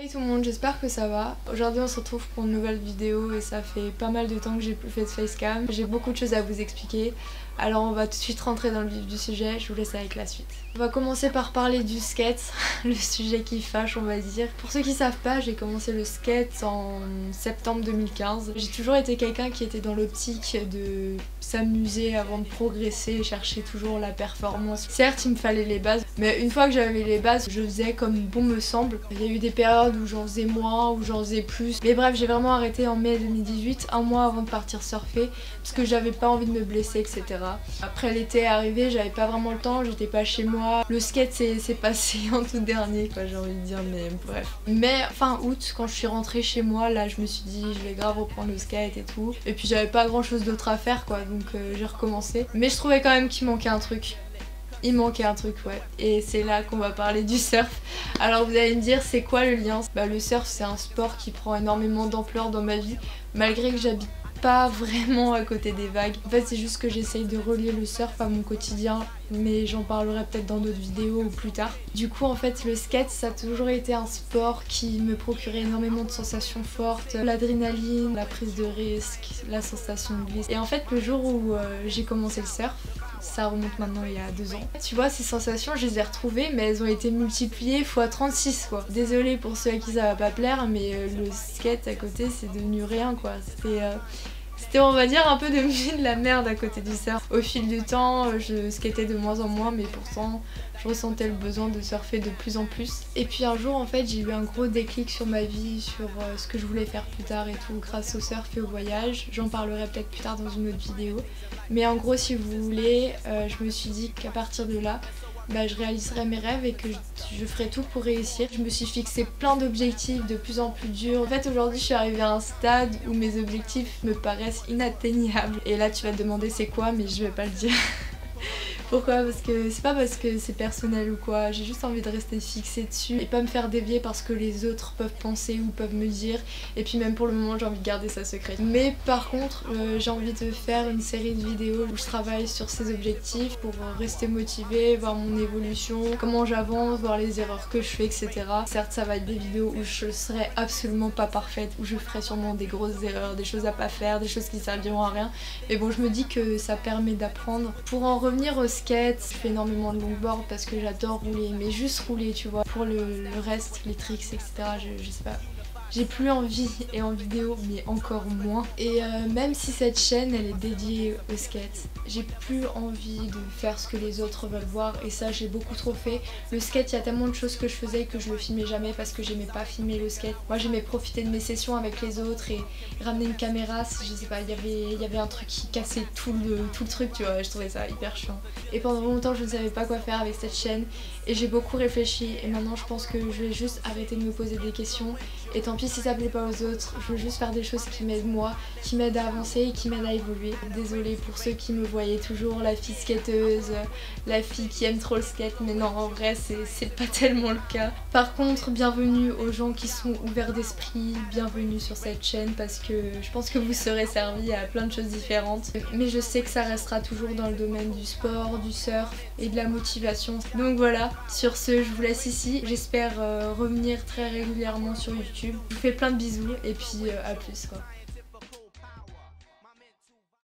Salut tout le monde, j'espère que ça va. Aujourd'hui on se retrouve pour une nouvelle vidéo et ça fait pas mal de temps que j'ai plus fait de facecam. J'ai beaucoup de choses à vous expliquer, alors on va tout de suite rentrer dans le vif du sujet, je vous laisse avec la suite. On va commencer par parler du skate, le sujet qui fâche on va dire. Pour ceux qui savent pas, j'ai commencé le skate en septembre 2015. J'ai toujours été quelqu'un qui était dans l'optique de s'amuser avant de progresser, chercher toujours la performance. Certes il me fallait les bases, mais une fois que j'avais les bases, je faisais comme bon me semble. Il y a eu des périodes où j'en faisais moins, où j'en faisais plus. Mais bref, j'ai vraiment arrêté en mai 2018, un mois avant de partir surfer, parce que j'avais pas envie de me blesser, etc. Après l'été est arrivé, j'avais pas vraiment le temps, j'étais pas chez moi. Le skate c'est passé en tout dernier quoi, j'ai envie de dire, mais bref. Mais fin août, quand je suis rentrée chez moi, là je me suis dit je vais grave reprendre le skate et tout. Et puis j'avais pas grand chose d'autre à faire quoi, donc j'ai recommencé. Mais je trouvais quand même qu'il manquait un truc. Il manquait un truc, ouais. Et c'est là qu'on va parler du surf. Alors vous allez me dire, c'est quoi le lien? Bah le surf c'est un sport qui prend énormément d'ampleur dans ma vie, malgré que j'habite pas vraiment à côté des vagues. En fait c'est juste que j'essaye de relier le surf à mon quotidien, mais j'en parlerai peut-être dans d'autres vidéos ou plus tard. Du coup en fait le skate ça a toujours été un sport qui me procurait énormément de sensations fortes, l'adrénaline, la prise de risque, la sensation de glisse. Et en fait le jour où j'ai commencé le surf, ça remonte maintenant il y a 2 ans. Tu vois, ces sensations, je les ai retrouvées, mais elles ont été multipliées x 36 quoi. Désolée pour ceux à qui ça va pas plaire, mais le skate à côté c'est devenu rien quoi. C'était on va dire un peu devenu de la merde à côté du surf. Au fil du temps, je skatais de moins en moins, mais pourtant je ressentais le besoin de surfer de plus en plus. Et puis un jour en fait j'ai eu un gros déclic sur ma vie, sur ce que je voulais faire plus tard et tout grâce au surf et au voyage. J'en parlerai peut-être plus tard dans une autre vidéo. Mais en gros si vous voulez, je me suis dit qu'à partir de là, je réaliserai mes rêves et que je ferai tout pour réussir. Je me suis fixé plein d'objectifs de plus en plus durs. En fait aujourd'hui je suis arrivée à un stade où mes objectifs me paraissent inatteignables. Et là tu vas te demander c'est quoi, mais je vais pas le dire. Pourquoi? Parce que c'est pas parce que c'est personnel ou quoi, j'ai juste envie de rester fixée dessus et pas me faire dévier parce que les autres peuvent penser ou peuvent me dire, et puis même pour le moment j'ai envie de garder ça secret. Mais par contre j'ai envie de faire une série de vidéos où je travaille sur ces objectifs pour rester motivée, voir mon évolution, comment j'avance, voir les erreurs que je fais, etc. Certes ça va être des vidéos où je serai absolument pas parfaite, où je ferai sûrement des grosses erreurs, des choses à pas faire, des choses qui serviront à rien, mais bon je me dis que ça permet d'apprendre. Pour en revenir au skate, je fais énormément de longboard parce que j'adore rouler, mais juste rouler tu vois. Pour le reste, les tricks etc, je sais pas. J'ai plus envie, et en vidéo mais encore moins. Et même si cette chaîne elle est dédiée au skate, j'ai plus envie de faire ce que les autres veulent voir, et ça j'ai beaucoup trop fait. Le skate, il y a tellement de choses que je faisais que je le filmais jamais parce que j'aimais pas filmer le skate. Moi j'aimais profiter de mes sessions avec les autres et ramener une caméra, je sais pas, il y avait un truc qui cassait tout le truc tu vois, je trouvais ça hyper chiant. Et pendant longtemps je ne savais pas quoi faire avec cette chaîne et j'ai beaucoup réfléchi, et maintenant je pense que je vais juste arrêter de me poser des questions, et tant pis si ça plaît pas aux autres, je veux juste faire des choses qui m'aident moi, qui m'aident à avancer et qui m'aident à évoluer. Désolée pour ceux qui me voyaient toujours la fille skateuse, la fille qui aime trop le skate, mais non en vrai c'est pas tellement le cas. Par contre bienvenue aux gens qui sont ouverts d'esprit, bienvenue sur cette chaîne parce que je pense que vous serez servis à plein de choses différentes. Mais je sais que ça restera toujours dans le domaine du sport, du surf et de la motivation. Donc voilà, sur ce je vous laisse ici, j'espère revenir très régulièrement sur YouTube. Je vous fais plein de bisous et puis à plus quoi.